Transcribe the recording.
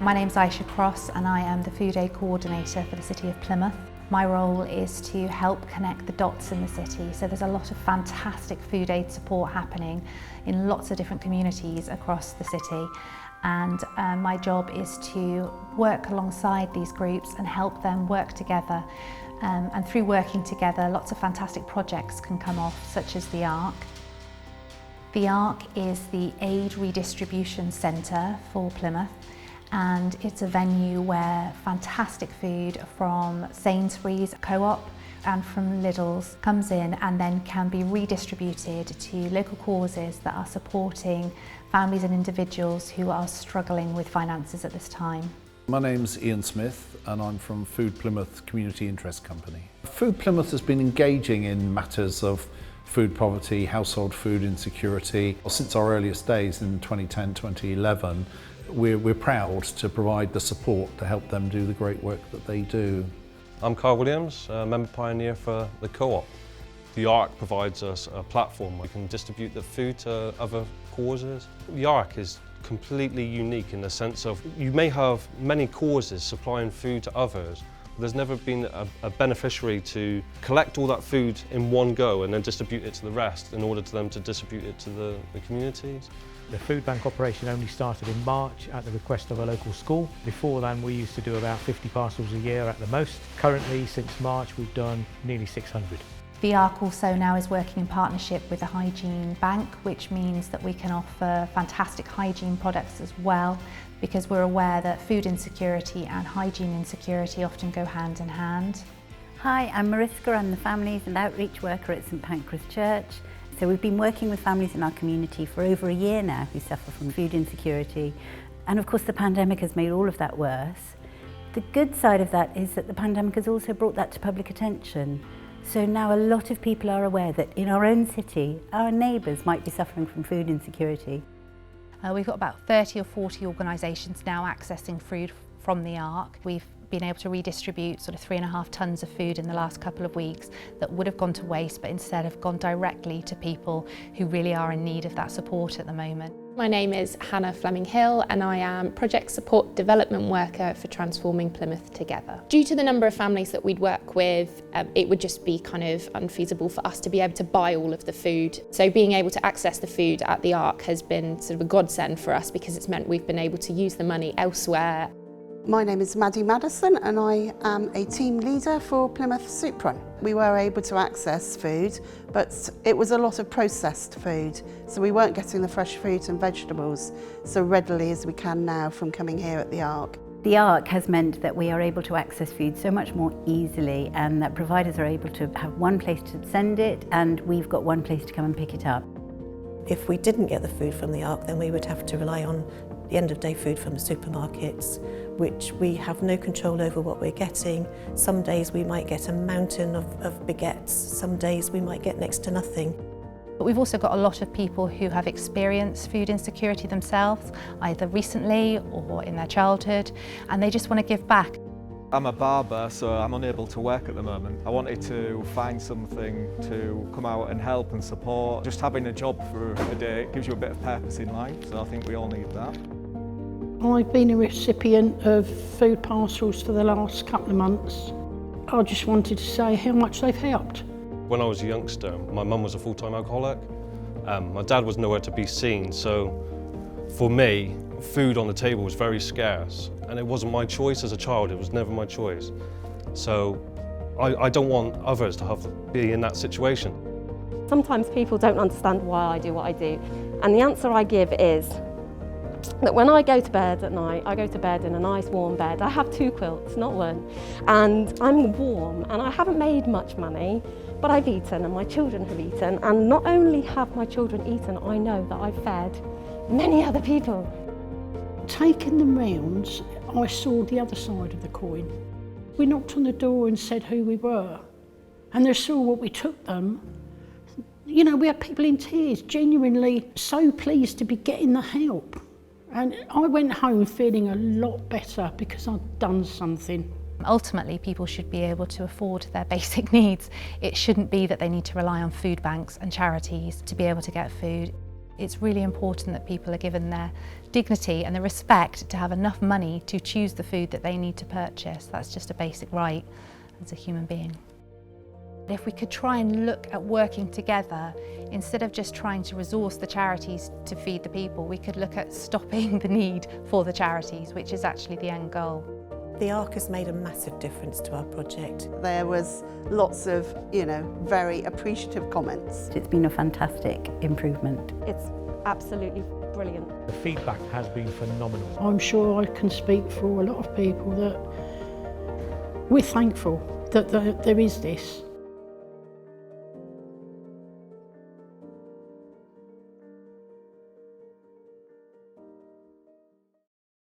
My name's Aisha Cross and I am the Food Aid Coordinator for the City of Plymouth. My role is to help connect the dots in the city, so there's a lot of fantastic food aid support happening in lots of different communities across the city, and my job is to work alongside these groups and help them work together, and through working together lots of fantastic projects can come off, such as the ARC. The ARC is the Aid Redistribution Centre for Plymouth, and it's a venue where fantastic food from Sainsbury's Co-op and from Lidl's comes in and then can be redistributed to local causes that are supporting families and individuals who are struggling with finances at this time. My name's Ian Smith and I'm from Food Plymouth Community Interest Company. Food Plymouth has been engaging in matters of food poverty, household food insecurity. Since our earliest days in 2010-2011, we're proud to provide the support to help them do the great work that they do. I'm Carl Williams, a member pioneer for the Co-op. The ARC provides us a platform where we can distribute the food to other causes. The ARC is completely unique in the sense of you may have many causes supplying food to others. There's never been a beneficiary to collect all that food in one go and then distribute it to the rest in order for them to distribute it to the communities. The food bank operation only started in March at the request of a local school. Before then we used to do about 50 parcels a year at the most. Currently, since March, we've done nearly 600. The ARC also now is working in partnership with the Hygiene Bank, which means that we can offer fantastic hygiene products as well, because we're aware that food insecurity and hygiene insecurity often go hand in hand. Hi, I'm Mariska. I'm the Families and Outreach Worker at St Pancras Church. So we've been working with families in our community for over a year now who suffer from food insecurity. And of course the pandemic has made all of that worse. The good side of that is that the pandemic has also brought that to public attention. So now a lot of people are aware that in our own city, our neighbours might be suffering from food insecurity. We've got about 30 or 40 organisations now accessing food from the ARC. We've been able to redistribute sort of 3.5 tonnes of food in the last couple of weeks that would have gone to waste, but instead have gone directly to people who really are in need of that support at the moment. My name is Hannah Fleming-Hill and I am Project Support Development Worker for Transforming Plymouth Together. Due to the number of families that we'd work with, it would just be kind of unfeasible for us to be able to buy all of the food. So being able to access the food at the ARC has been sort of a godsend for us because it's meant we've been able to use the money elsewhere. My name is Maddie Madison and I am a team leader for Plymouth Soup Run. We were able to access food, but it was a lot of processed food, so we weren't getting the fresh fruit and vegetables so readily as we can now from coming here at the ARC. The ARC has meant that we are able to access food so much more easily, and that providers are able to have one place to send it and we've got one place to come and pick it up. If we didn't get the food from the ARC, then we would have to rely on the end-of-day food from the supermarkets, which we have no control over what we're getting. Some days we might get a mountain of baguettes, some days we might get next to nothing. But we've also got a lot of people who have experienced food insecurity themselves, either recently or in their childhood, and they just want to give back. I'm a barber, so I'm unable to work at the moment. I wanted to find something to come out and help and support. Just having a job for a day gives you a bit of purpose in life, so I think we all need that. I've been a recipient of food parcels for the last couple of months. I just wanted to say how much they've helped. When I was a youngster, my mum was a full-time alcoholic. My dad was nowhere to be seen, so for me, food on the table was very scarce, and it wasn't my choice as a child. It was never my choice. So I don't want others to be in that situation. Sometimes people don't understand why I do what I do, and the answer I give is that when I go to bed at night, I go to bed in a nice warm bed. I have 2 quilts, not one, and I'm warm, and I haven't made much money, but I've eaten and my children have eaten, and not only have my children eaten, I know that I've fed many other people. Taking them round, I saw the other side of the coin. We knocked on the door and said who we were, and they saw what we took them. You know, we had people in tears, genuinely so pleased to be getting the help. And I went home feeling a lot better because I'd done something. Ultimately, people should be able to afford their basic needs. It shouldn't be that they need to rely on food banks and charities to be able to get food. It's really important that people are given their dignity and the respect to have enough money to choose the food that they need to purchase. That's just a basic right as a human being. If we could try and look at working together, instead of just trying to resource the charities to feed the people, we could look at stopping the need for the charities, which is actually the end goal. The ARC has made a massive difference to our project. There was lots of, very appreciative comments. It's been a fantastic improvement. It's absolutely brilliant. The feedback has been phenomenal. I'm sure I can speak for a lot of people that we're thankful that there is this.